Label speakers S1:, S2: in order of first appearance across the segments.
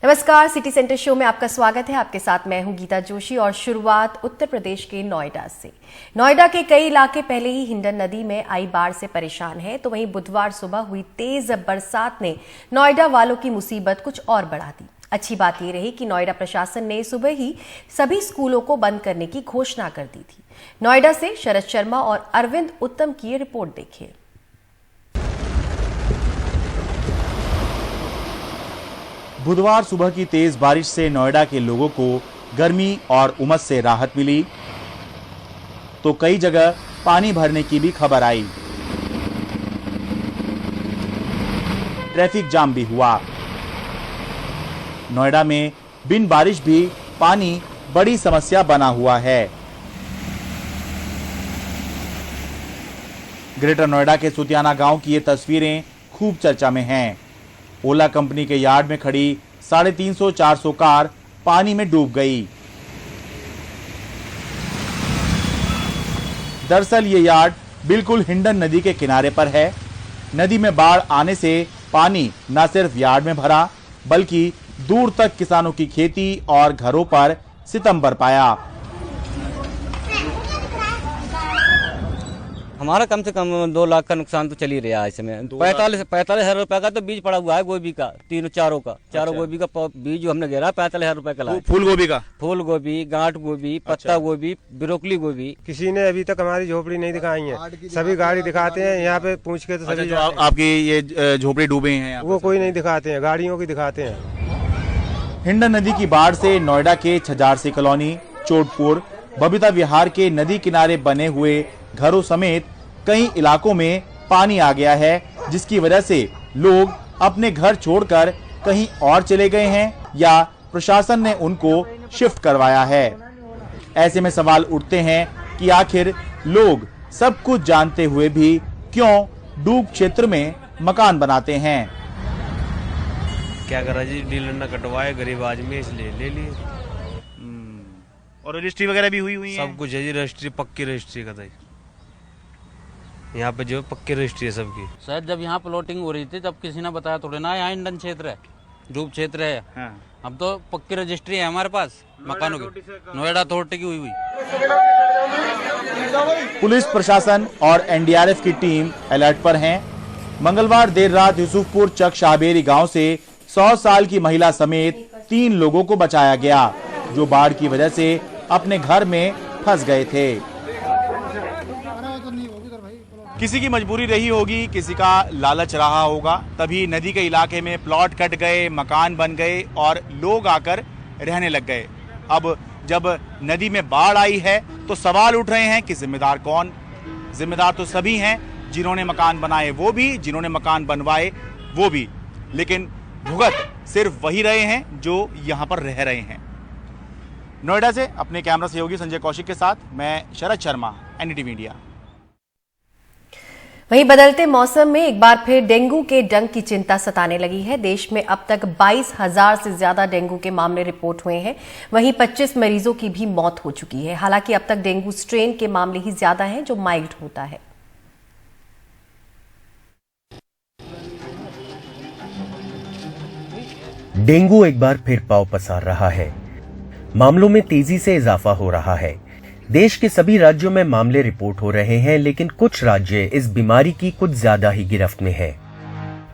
S1: नमस्कार, city centre show में आपका स्वागत है। आपके साथ मैं हूं गीता जोशी और शुरुआत उत्तर प्रदेश के नोएडा से। नोएडा के कई इलाके पहले ही हिंडन नदी में आई बाढ़ से परेशान हैं, तो वहीं बुधवार सुबह हुई तेज बरसात ने नोएडा वालों की मुसीबत कुछ और बढ़ा दी। अच्छी बात यह रही कि नोएडा प्रशासन ने सुबह ही सभी स्कूलों को बंद करने की घोषणा कर दी थी। नोएडा से शरद शर्मा और अरविंद उत्तम की रिपोर्ट देखिए।
S2: बुधवार सुबह की तेज बारिश से नोएडा के लोगों को गर्मी और उमस से राहत मिली, तो कई जगह पानी भरने की भी खबर आई। ट्रैफिक जाम भी हुआ। नोएडा में बिन बारिश भी पानी बड़ी समस्या बना हुआ है। ग्रेटर नोएडा के सुतियाना गांव की ये तस्वीरें खूब चर्चा में हैं। ओला कंपनी के यार्ड में खड़ी 350-400 कार पानी में डूब गई। दरअसल ये यार्ड बिल्कुल हिंडन नदी के किनारे पर है। नदी में बाढ़ आने से पानी न सिर्फ यार्ड में भरा, बल्कि दूर तक किसानों की खेती और घरों पर सितम बरपाया।
S3: हमारा कम से कम 2 लाख का नुकसान तो चल ही रहा है इसमें। 45,000 रुपए का तो बीज पड़ा हुआ है गोभी का, चारों गोभी का बीज जो हमने गिरा 45,000 रुपए का।
S2: फूल गोभी,
S3: गांठ गोभी, पत्ता गोभी, ब्रोकली गोभी।
S4: किसी ने अभी तक हमारी झोपड़ी नहीं दिखाई है। सभी गाड़ी दिखाते हैं यहाँ पे पूछ के, तो सभी
S2: जो आपकी ये झोपड़ी डूबे हैं
S4: वो कोई नहीं दिखाते हैं, गाड़ियों की दिखाते हैं।
S2: हिंडन नदी की बाढ़ से नोएडा के छजारसी कॉलोनी, चोटपुर, बबीता विहार के नदी किनारे बने हुए घरों समेत कई इलाकों में पानी आ गया है, जिसकी वजह से लोग अपने घर छोड़कर कहीं और चले गए हैं या प्रशासन ने उनको शिफ्ट करवाया है। ऐसे में सवाल उठते हैं कि आखिर लोग सब कुछ जानते हुए भी क्यों डूब क्षेत्र में मकान बनाते हैं।
S5: क्या करा जी, डीलर न कटवाए, गरीब आदमी इसलिए ले लिए।
S2: और रजिस्ट्री वगैरह भी हुई है?
S5: सब कुछ है जी, रजिस्ट्री पक्की रजिस्ट्री का था। यहाँ पे जो पक्की रजिस्ट्री है सबकी।
S3: शायद जब यहाँ प्लॉटिंग हो रही थी तब किसी ने बताया थोड़े ना यहाँ हिंडन क्षेत्र है, डूब क्षेत्र है। हाँ। अब तो पक्की रजिस्ट्री है हमारे पास मकानों की, नोएडा अथॉरिटी की हुई।
S2: पुलिस प्रशासन और एनडीआरएफ की टीम अलर्ट पर हैं। मंगलवार देर रात यूसुफपुर चक शाहबेरी गांव से 100 साल की महिला समेत 3 लोगों को बचाया गया, जो बाढ़ की वजह से अपने घर में फंस गए थे। किसी की मजबूरी रही होगी, किसी का लालच रहा होगा, तभी नदी के इलाके में प्लॉट कट गए, मकान बन गए और लोग आकर रहने लग गए। अब जब नदी में बाढ़ आई है तो सवाल उठ रहे हैं कि जिम्मेदार कौन? जिम्मेदार तो सभी हैं, जिन्होंने मकान बनाए वो भी, जिन्होंने मकान बनवाए वो भी, लेकिन भुगत सिर्फ वही रहे हैं जो यहाँ पर रह रहे हैं। नोएडा से अपने कैमरा सहयोगी संजय कौशिक के साथ मैं शरद शर्मा, एनडीटीवी इंडिया।
S1: वहीं बदलते मौसम में एक बार फिर डेंगू के डंक की चिंता सताने लगी है। देश में अब तक 22,000 से ज्यादा डेंगू के मामले रिपोर्ट हुए हैं। वहीं 25 मरीजों की भी मौत हो चुकी है। हालांकि अब तक डेंगू स्ट्रेन के मामले ही ज्यादा हैं जो माइल्ड होता है।
S6: डेंगू एक बार फिर पांव पसार रहा है। मामलों में तेजी से इजाफा हो रहा है। देश के सभी राज्यों में मामले रिपोर्ट हो रहे हैं, लेकिन कुछ राज्य इस बीमारी की कुछ ज्यादा ही गिरफ्त में हैं।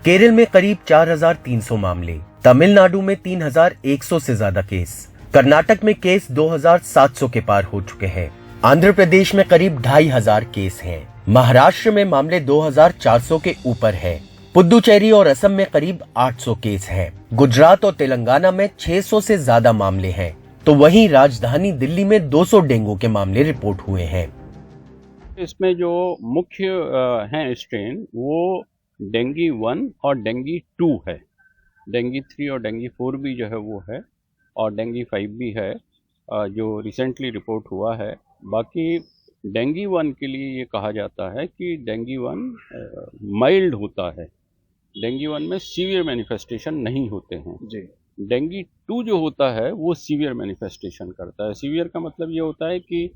S6: केरल में करीब 4,300 मामले, तमिलनाडु में 3,100 से ज्यादा केस, कर्नाटक में केस 2,700 के पार हो चुके हैं, आंध्र प्रदेश में करीब 2,500 केस हैं, महाराष्ट्र में मामले 2,400 के ऊपर है, पुदुचेरी और असम में करीब 800 केस हैं, गुजरात और तेलंगाना में 600 से ज्यादा मामले हैं, तो वहीं राजधानी दिल्ली में 200 डेंगू के मामले रिपोर्ट हुए हैं।
S7: इसमें जो मुख्य हैं स्ट्रेन वो डेंगी 1 और डेंगी 2 है। डेंगी 3 और डेंगी 4 भी जो है वो है, और डेंगी 5 भी है जो रिसेंटली रिपोर्ट हुआ है। बाकी डेंगी 1 के लिए ये कहा जाता है कि डेंगी 1 माइल्ड होता है। डेंगी 1 में सीवियर मैनिफेस्टेशन नहीं होते हैं जी। डेंगी 2 जो होता है वो सीवियर मैनिफेस्टेशन करता है। सीवियर का मतलब ये होता है कि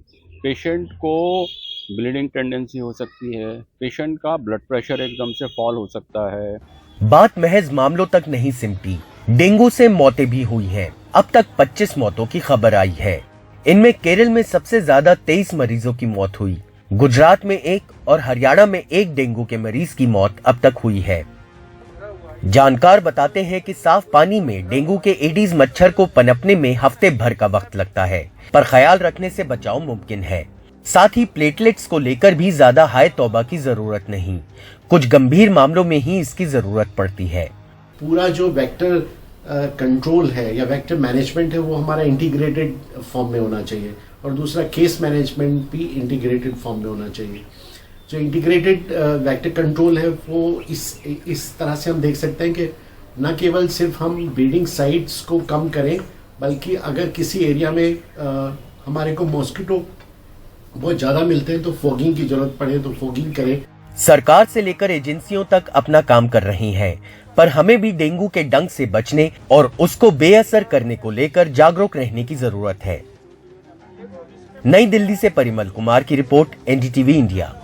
S7: पेशेंट को ब्लीडिंग टेंडेंसी हो सकती है, पेशेंट का ब्लड प्रेशर एकदम से फॉल हो सकता है।
S6: बात महज मामलों तक नहीं सिमटी। डेंगू से मौतें भी हुई हैं। अब तक 25 मौतों की खबर आई है। इनमें केरल में सबसे ज्यादा 23 मरीजों की मौत हुई। गुजरात में 1 और हरियाणा में 1 डेंगू के मरीज की मौत अब तक हुई है। जानकार बताते हैं कि साफ पानी में डेंगू के एडीज मच्छर को पनपने में हफ्ते भर का वक्त लगता है, पर ख्याल रखने से बचाव मुमकिन है। साथ ही प्लेटलेट्स को लेकर भी ज्यादा हाय तौबा की जरूरत नहीं, कुछ गंभीर मामलों में ही इसकी जरूरत पड़ती है।
S8: पूरा जो वेक्टर कंट्रोल है या वेक्टर मैनेजमेंट है वो हमारा इंटीग्रेटेड फॉर्म में होना चाहिए, और दूसरा केस मैनेजमेंट भी इंटीग्रेटेड फॉर्म में होना चाहिए। जो इंटीग्रेटेड वेक्टर कंट्रोल है वो इस तरह से हम देख सकते हैं कि न केवल सिर्फ हम ब्रीडिंग साइट्स को कम करें, बल्कि अगर किसी एरिया में हमारे को मॉस्किटो बहुत ज़्यादा मिलते हैं तो फॉगिंग की जरूरत पड़े तो फॉगिंग करें।
S6: सरकार से लेकर एजेंसियों तक अपना काम कर रही हैं, पर हमें भी डेंगू के डंक से बचने और उसको बेअसर करने को लेकर जागरूक रहने की जरूरत है। नई दिल्ली से परिमल कुमार की रिपोर्ट, एनडीटीवी इंडिया।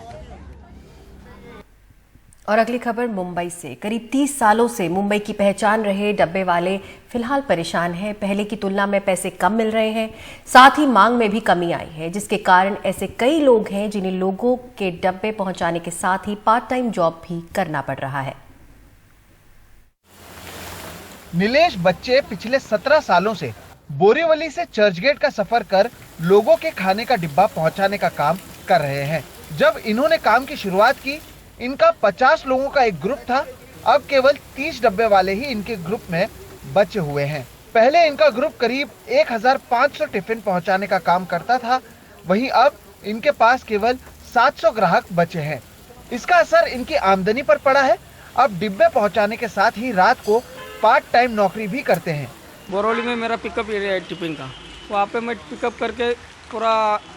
S1: और अगली खबर मुंबई से। करीब 30 सालों से मुंबई की पहचान रहे डब्बे वाले फिलहाल परेशान हैं। पहले की तुलना में पैसे कम मिल रहे हैं, साथ ही मांग में भी कमी आई है, जिसके कारण ऐसे कई लोग हैं जिन्हें लोगों के डब्बे पहुंचाने के साथ ही पार्ट टाइम जॉब भी करना पड़ रहा है।
S9: नीलेश बच्चे पिछले 17 सालों से बोरीवली से चर्चगेट का सफर कर लोगों के खाने का डिब्बा पहुंचाने का काम कर रहे हैं। जब इन्होंने काम की शुरुआत की, इनका 50 लोगों का एक ग्रुप था। अब केवल 30 डब्बे वाले ही इनके ग्रुप में बचे हुए हैं। पहले इनका ग्रुप करीब 1500 टिफिन पहुंचाने का काम करता था, वहीं अब इनके पास केवल 700 ग्राहक बचे हैं। इसका असर इनकी आमदनी पर पड़ा है। अब डिब्बे पहुंचाने के साथ ही रात को पार्ट टाइम नौकरी भी करते हैं।
S10: बोरोली में मेरा पिकअप एरिया है टिफिन का, वहाँ पे मैं पिकअप करके पूरा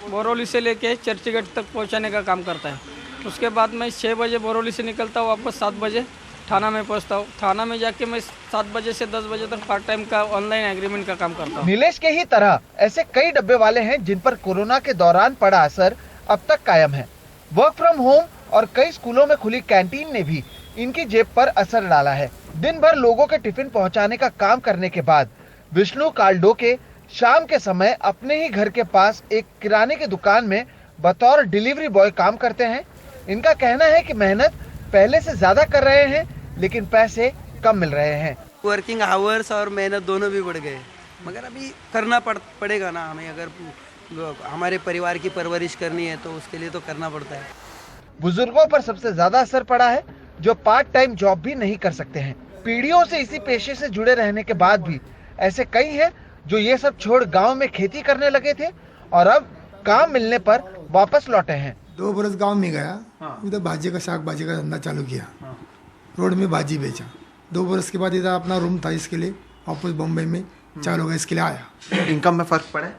S10: बोरोली से लेके चर्चगेट तक पहुँचाने का काम करता है। उसके बाद मैं 6 बजे बोरोली से निकलता हूँ, वापस 7 बजे थाना में पहुँचता हूँ। थाना में जाके मैं 7 बजे से 10 बजे तक पार्ट टाइम का ऑनलाइन एग्रीमेंट का काम करता हूँ।
S9: नीलेश के ही तरह ऐसे कई डब्बे वाले हैं जिन पर कोरोना के दौरान पड़ा असर अब तक कायम है। वर्क फ्रॉम होम और कई स्कूलों में खुली कैंटीन ने भी इनकी जेब पर असर डाला है। दिन भर लोगों के टिफिन पहुँचाने का काम करने के बाद विष्णु काल्डो के शाम के समय अपने ही घर के पास एक किराने की दुकान में बतौर डिलीवरी बॉय काम करते हैं। इनका कहना है कि मेहनत पहले से ज्यादा कर रहे हैं, लेकिन पैसे कम मिल रहे हैं।
S11: वर्किंग आवर्स और मेहनत दोनों भी बढ़ गए, मगर अभी करना पड़ेगा ना हमें। अगर हमारे परिवार की परवरिश करनी है तो उसके लिए तो करना पड़ता है।
S9: बुजुर्गों पर सबसे ज्यादा असर पड़ा है, जो पार्ट टाइम जॉब भी नहीं कर सकते हैं। पीढ़ियों से इसी पेशे से जुड़े रहने के बाद भी ऐसे कई हैं जो ये सब छोड़ गांव में खेती करने लगे थे और अब काम मिलने पर वापस लौटे हैं।
S12: 2 बरस गांव में गया, उधर भाजी का शाक भाजी का धंधा चालू किया, रोड में भाजी बेचा। 2 बरस के बाद इधर अपना रूम था, इसके लिए वापस बम्बई में चालू हो गया, इसके लिए आया।
S13: इनकम में फर्क पड़ा है?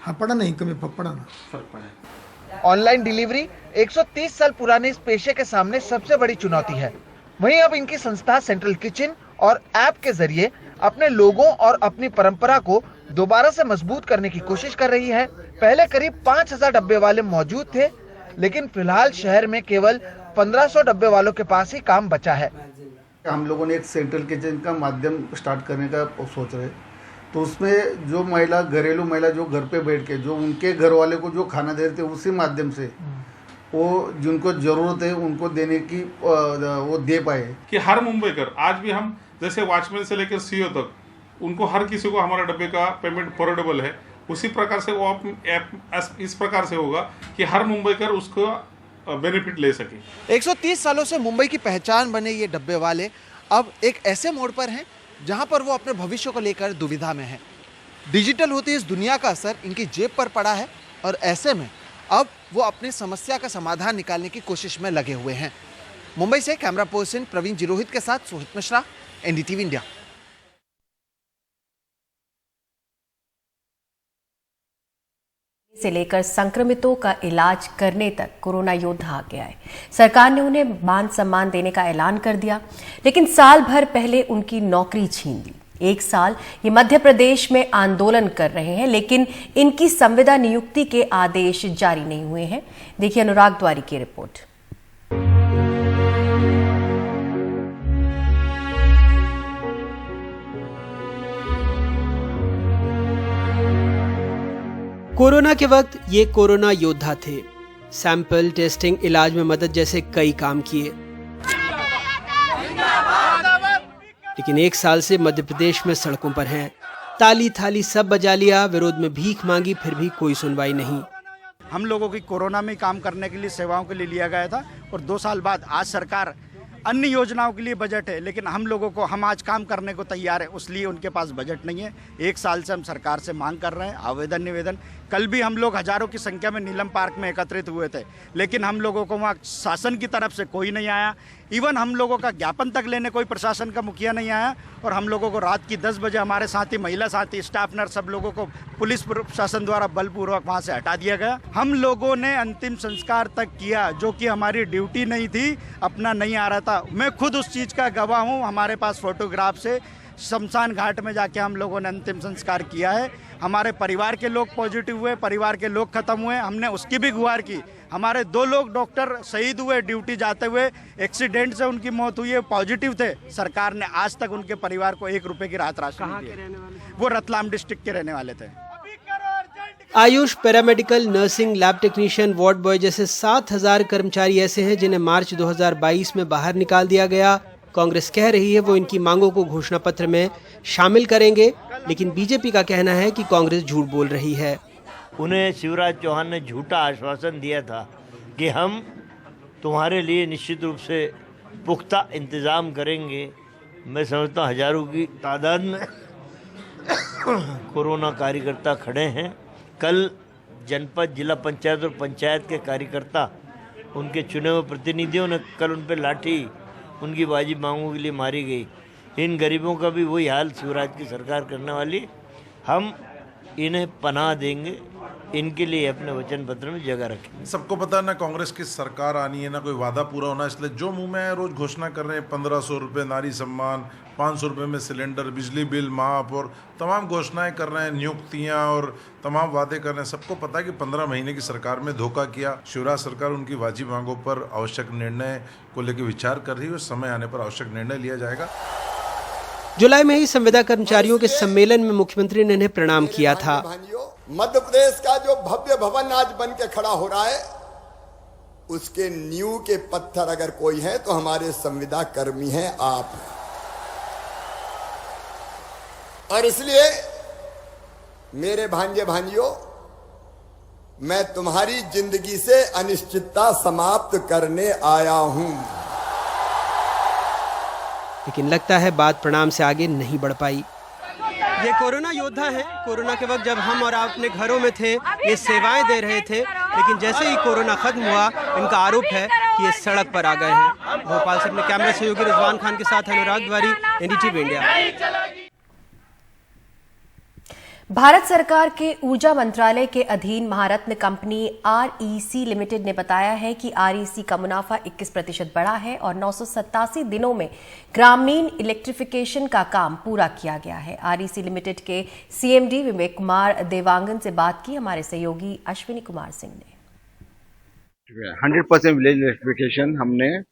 S12: हाँ पड़ा ना, इनकम में पड़ा ना,
S13: फर्क पड़ा है।
S9: ऑनलाइन डिलीवरी 130 साल पुराने इस पेशे के सामने सबसे बड़ी चुनौती है। वहीं अब इनकी संस्था सेंट्रल किचन और ऐप के जरिए अपने लोगों और अपनी परंपरा को दोबारा से मजबूत करने की कोशिश कर रही है। पहले करीब 5000 डब्बे वाले मौजूद थे, लेकिन फिलहाल शहर में केवल 1500 डब्बे वालों के पास ही काम बचा है।
S13: हम लोगों ने एक सेंट्रल किचन का माध्यम स्टार्ट करने का सोच रहे, तो उसमें जो महिला, घरेलू महिला जो घर पे बैठ के जो उनके घर वाले को जो खाना दे रहे थे, उसी माध्यम से वो जिनको जरूरत है उनको देने की वो दे पाए।
S14: कि हर मुंबईकर आज भी हम जैसे वॉचमैन से लेकर सीईओ तक, उनको हर किसी को हमारा डब्बे का पेमेंट अफोर्डेबल है, उसी प्रकार से वो ऐप इस प्रकार से होगा कि हर मुंबईकर उसको बेनिफिट ले सके।
S9: 130 सालों से मुंबई की पहचान बने ये डब्बे वाले अब एक ऐसे मोड़ पर हैं जहां पर वो अपने भविष्य को लेकर दुविधा में हैं। डिजिटल होती इस दुनिया का असर इनकी जेब पर पड़ा है और ऐसे में अब वो अपनी समस्या का समाधान निकालने की कोशिश में लगे हुए हैं। मुंबई से कैमरा पर्सन प्रवीण जिरोहित के साथ सोहित मिश्रा, एनडीटीवी इंडिया।
S1: से लेकर संक्रमितों का इलाज करने तक कोरोना योद्धा आ गया है। सरकार ने उन्हें मान सम्मान देने का ऐलान कर दिया, लेकिन साल भर पहले उनकी नौकरी छीन ली। 1 साल ये मध्य प्रदेश में आंदोलन कर रहे हैं, लेकिन इनकी संविदा नियुक्ति के आदेश जारी नहीं हुए हैं। देखिए अनुराग द्वारी की रिपोर्ट।
S15: कोरोना के वक्त ये कोरोना योद्धा थे। सैंपल, टेस्टिंग, इलाज में मदद जैसे कई काम किए। लेकिन 1 साल से मध्य प्रदेश में सड़कों पर हैं। ताली थाली सब बजा लिया, विरोध में भीख मांगी, फिर भी कोई सुनवाई नहीं।
S16: हम लोगों की कोरोना में काम करने के लिए, सेवाओं के लिए लिया गया था और 2 साल बाद आज सरकार अन्य योजनाओं के लिए बजट है, लेकिन हम आज काम करने को तैयार है, उसलिए उनके पास बजट नहीं है। 1 साल से हम सरकार से मांग कर रहे हैं, आवेदन निवेदन। कल भी हम लोग हजारों की संख्या में नीलम पार्क में एकत्रित हुए थे, लेकिन हम लोगों को वहाँ शासन की तरफ से कोई नहीं आया। इवन हम लोगों का ज्ञापन तक लेने कोई प्रशासन का मुखिया नहीं आया और हम लोगों को रात की 10 बजे हमारे साथी, महिला साथी, स्टाफ नर्स, सब लोगों को पुलिस प्रशासन द्वारा बलपूर्वक वहाँ से हटा दिया गया। हम लोगों ने अंतिम संस्कार तक किया, जो कि हमारी ड्यूटी नहीं थी, अपना नहीं आ रहा था। मैं खुद उस चीज़ का गवाह हूँ। हमारे पास फोटोग्राफ से शमशान घाट में जाके हम लोगों ने अंतिम संस्कार किया है। हमारे परिवार के लोग पॉजिटिव हुए, परिवार के लोग खत्म हुए, हमने उसकी भी गुहार की। हमारे 2 लोग डॉक्टर शहीद हुए ड्यूटी जाते हुए, एक्सीडेंट से उनकी मौत हुई है, पॉजिटिव थे। सरकार ने आज तक उनके परिवार को 1 रुपए की राहत राशि नहीं दी। वो रतलाम डिस्ट्रिक्ट के रहने वाले थे।
S15: Ayush, paramedical, nursing, lab technician, ward boy जैसे 7,000 कर्मचारी ऐसे हैं जिन्हें मार्च 2022 में बाहर निकाल दिया गया। कांग्रेस कह रही है वो इनकी मांगों को घोषणा पत्र में शामिल करेंगे, लेकिन बीजेपी का कहना है कि कांग्रेस झूठ बोल रही है।
S17: उन्हें शिवराज चौहान ने झूठा आश्वासन दिया था कि हम तुम्हारे लिए निश्चित रूप से पुख्ता इंतजाम करेंगे। मैं समझता हूँ हजारों की तादाद में कोरोना कार्यकर्ता खड़े हैं। कल जनपद, जिला पंचायत और पंचायत के कार्यकर्ता, उनके चुने हुए प्रतिनिधियों ने कल उन पर लाठी, उनकी बाजी मांगों के लिए मारी गई। इन गरीबों का भी वही हाल शिवराज की सरकार करने वाली। हम इन्हें पनाह देंगे, इनके लिए अपने वचन पत्र में जगह रखेंगे।
S18: सबको पता है ना कांग्रेस की सरकार आनी है, ना कोई वादा पूरा होना, इसलिए जो मुंह में है रोज घोषणा कर रहे हैं। 1500 रुपये नारी सम्मान, 500 रुपये में सिलेंडर, बिजली बिल माफ और तमाम घोषणाएं कर रहे हैं, नियुक्तियां और तमाम वादे कर रहे हैं। सबको पता है कि 15 महीने की सरकार में धोखा किया। शिवराज सरकार उनकी वाजिब मांगों पर आवश्यक निर्णय को लेकर विचार कर रही है और समय आने पर आवश्यक निर्णय लिया जाएगा।
S15: जुलाई में ही संविदा कर्मचारियों के सम्मेलन में मुख्यमंत्री ने इन्हें प्रणाम किया था।
S19: मध्य प्रदेश का जो भव्य भवन आज बन के खड़ा हो रहा है, उसके नींव के पत्थर अगर कोई है तो हमारे संविदा कर्मी हैं आप। और इसलिए मेरे भांजे भांजियों, मैं तुम्हारी जिंदगी से अनिश्चितता समाप्त करने आया हूं।
S15: लेकिन लगता है बात प्रणाम से आगे नहीं बढ़ पाई। ये कोरोना योद्धा हैं। कोरोना के वक्त जब हम और आप अपने घरों में थे, ये सेवाएं दे रहे थे, लेकिन जैसे ही कोरोना खत्म हुआ, इनका आरोप है कि ये सड़क पर आ गए हैं। भोपाल से अपने कैमरा सहयोगी रिजवान खान के साथ अनुराग द्वारी, एनडीटीवी इंडिया।
S1: भारत सरकार के ऊर्जा मंत्रालय के अधीन महारत्न कंपनी REC लिमिटेड ने बताया है कि REC का मुनाफा 21% बढ़ा है और 987 दिनों में ग्रामीण इलेक्ट्रिफिकेशन का काम पूरा किया गया है। REC लिमिटेड के CMD विवेक कुमार देवांगन से बात की हमारे सहयोगी अश्विनी कुमार सिंह ने।
S20: 100% विलेज इलेक्ट्रिफिकेशन हमने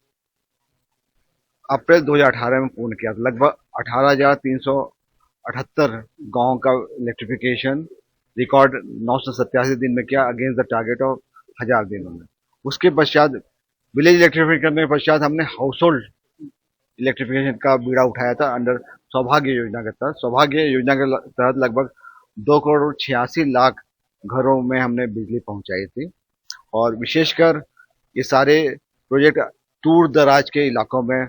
S20: अप्रैल 2018 में पूर्ण किया। लगभग 18,378 गांव का इलेक्ट्रिफिकेशन रिकॉर्ड 987 दिन में किया, अगेंस्ट द टारगेट ऑफ 1000 दिनों में। उसके पश्चात विलेज इलेक्ट्रिफिकेशन करने के पश्चात हमने हाउस होल्ड इलेक्ट्रिफिकेशन का बीड़ा उठाया था अंडर सौभाग्य योजना के तहत। सौभाग्य योजना के तहत लगभग 2,86,00,000 घरों में हमने बिजली पहुंचाई थी। और विशेषकर ये सारे प्रोजेक्ट दूर दराज के इलाकों में,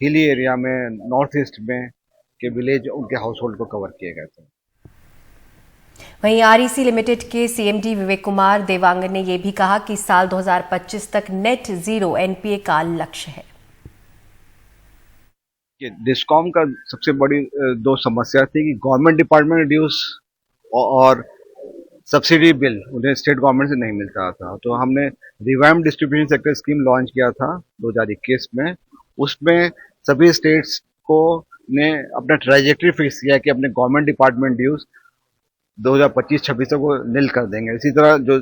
S20: हिली एरिया में, नॉर्थ ईस्ट में के विलेज, उनके हाउस होल्ड को कवर किए गए थे।
S1: वहीं REC लिमिटेड के CMD विवेक कुमार देवांगन ने यह भी कहा कि साल 2025 तक नेट जीरो NPA का लक्ष्य है।
S20: डिस्कॉम का सबसे बड़ी 2 समस्या थी कि गवर्नमेंट डिपार्टमेंट ड्यूज और सब्सिडी बिल उन्हें स्टेट गवर्नमेंट से नहीं मिलता था। तो हमने रिवाइम्ड डिस्ट्रीब्यूशन सेक्टर स्कीम लॉन्च किया था 2021 में। उसमें सभी स्टेट्स को ने अपना ट्रांजेक्टरी फिक्स किया कि अपने गवर्नमेंट डिपार्टमेंट ड्यूज 2025-26 तक वो निल कर देंगे। इसी तरह जो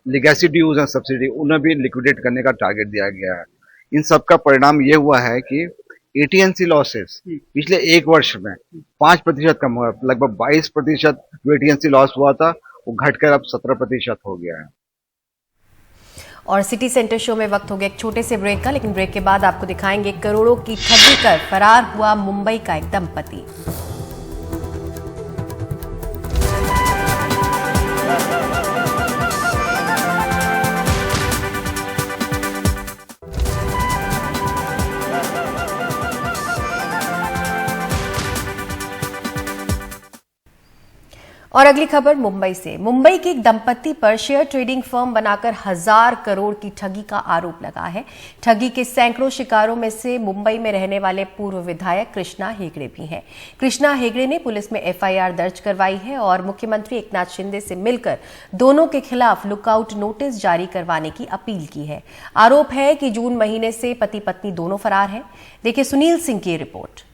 S20: लिगेसी ड्यूज हैं सब्सिडी, उन्हें भी लिक्विडेट करने का टारगेट दिया गया है। इन सब का परिणाम ये हुआ है कि AT&C लॉसेस पिछले 1 वर्ष में 5% कम हुआ। लगभग 22% जो AT&C लॉस हुआ था वो घटकर अब 17% हो गया है।
S1: और सिटी सेंटर शो में वक्त हो गया एक छोटे से ब्रेक का, लेकिन ब्रेक के बाद आपको दिखाएंगे करोड़ों की ठगी कर फरार हुआ मुंबई का एक दंपति। और अगली खबर मुंबई से। मुंबई के एक दंपति पर शेयर ट्रेडिंग फर्म बनाकर 1000 करोड़ की ठगी का आरोप लगा है। ठगी के सैकड़ों शिकारों में से मुंबई में रहने वाले पूर्व विधायक कृष्णा हेगड़े भी हैं। कृष्णा हेगड़े ने पुलिस में एफआईआर दर्ज करवाई है और मुख्यमंत्री एकनाथ शिंदे से मिलकर दोनों के खिलाफ लुकआउट नोटिस जारी करवाने की अपील की है। आरोप है कि जून महीने से पति पत्नी दोनों फरार हैं। देखिए सुनील सिंह की रिपोर्ट।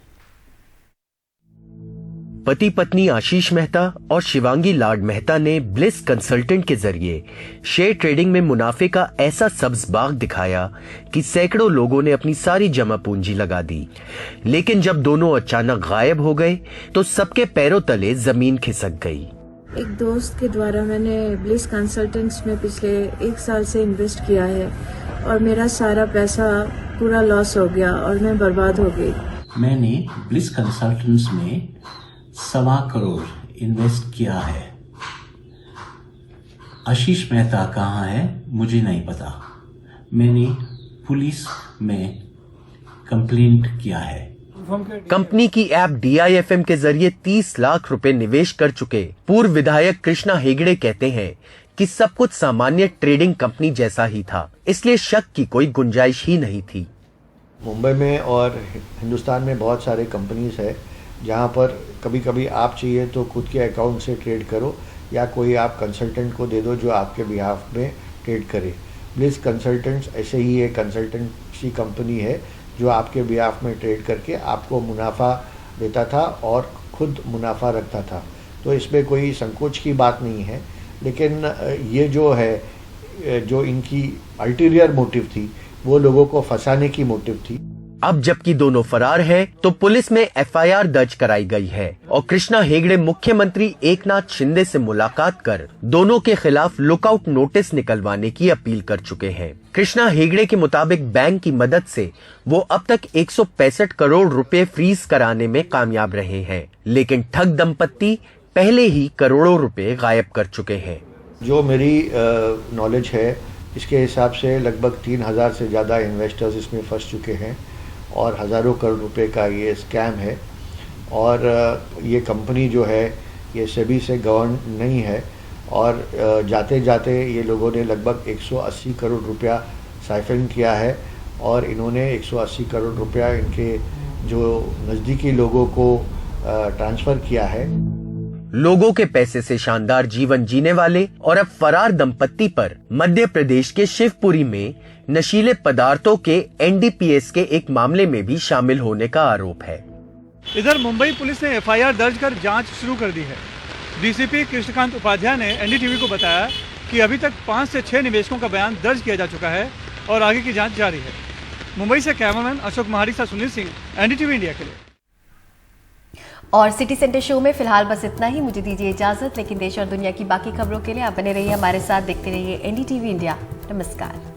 S6: पति पत्नी आशीष मेहता और शिवांगी लाड मेहता ने ब्लिस कंसल्टेंट के जरिए शेयर ट्रेडिंग में मुनाफे का ऐसा सब्ज बाग दिखाया कि सैकड़ों लोगों ने अपनी सारी जमा पूंजी लगा दी। लेकिन जब दोनों अचानक गायब हो गए तो सबके पैरों तले जमीन खिसक गई।
S21: एक दोस्त के द्वारा मैंने ब्लिस कंसल्टेंट्स में पिछले 1 साल से इन्वेस्ट किया है और मेरा सारा पैसा पूरा लॉस हो गया और मैं बर्बाद हो गई।
S22: मैंने ब्लिस कंसल्टेंट्स में 1.25 करोड़ इन्वेस्ट किया है। आशीष मेहता कहाँ है मुझे नहीं पता। मैंने पुलिस में कंप्लेंट किया है।
S6: कंपनी की ऐप DIFM के जरिए 30 लाख रुपए निवेश कर चुके पूर्व विधायक कृष्णा हेगड़े कहते हैं कि सब कुछ सामान्य ट्रेडिंग कंपनी जैसा ही था, इसलिए शक की कोई गुंजाइश ही नहीं थी।
S23: मुंबई में और हिंदुस्तान में बहुत सारे कंपनीज है जहाँ पर कभी कभी आप चाहिए तो खुद के अकाउंट से ट्रेड करो या कोई आप कंसल्टेंट को दे दो जो आपके बिहाफ में ट्रेड करे। ब्लिस कंसल्टेंट्स ऐसे ही एक कंसल्टेंसी कंपनी है जो आपके बिहाफ में ट्रेड करके आपको मुनाफा देता था और खुद मुनाफा रखता था। तो इसमें कोई संकोच की बात नहीं है, लेकिन ये जो है जो इनकी अल्टीरियर मोटिव थी वो लोगों को फंसाने की मोटिव थी।
S6: अब जबकि दोनों फरार हैं, तो पुलिस में एफआईआर दर्ज कराई गई है और कृष्णा हेगड़े मुख्यमंत्री एकनाथ शिंदे से मुलाकात कर दोनों के खिलाफ लुकआउट नोटिस निकलवाने की अपील कर चुके हैं। कृष्णा हेगड़े के मुताबिक बैंक की मदद से वो अब तक 165 करोड़ रुपए फ्रीज कराने में कामयाब रहे हैं, लेकिन ठग दंपत्ति पहले ही करोड़ों रुपए गायब कर चुके हैं।
S23: जो मेरी नॉलेज है इसके हिसाब से लगभग 3000 से ज़्यादा इन्वेस्टर्स इसमें फंस चुके हैं और हज़ारों करोड़ रुपए का ये स्कैम है। और ये कंपनी जो है ये सेबी से गवर्न नहीं है और जाते जाते ये लोगों ने लगभग 180 करोड़ रुपया साइफन किया है और इन्होंने 180 करोड़ रुपया इनके जो नज़दीकी लोगों को ट्रांसफ़र किया है।
S6: लोगों के पैसे से शानदार जीवन जीने वाले और अब फरार दंपत्ति पर मध्य प्रदेश के शिवपुरी में नशीले पदार्थों के NDPS के एक मामले में भी शामिल होने का आरोप है।
S24: इधर मुंबई पुलिस ने एफआईआर दर्ज कर जांच शुरू कर दी है। डीसीपी कृष्णकांत उपाध्याय ने NDTV को बताया कि अभी तक 5 से 6 निवेशकों का बयान दर्ज किया जा चुका है और आगे की जांच जारी है। मुंबई से कैमरामैन अशोक महारी से सुनील सिंह, NDTV इंडिया के लिए।
S1: और सिटी सेंटर शो में फिलहाल बस इतना ही। मुझे दीजिए इजाजत, लेकिन देश और दुनिया की बाकी खबरों के लिए आप बने रहिए हमारे साथ, देखते रहिए NDTV इंडिया। नमस्कार।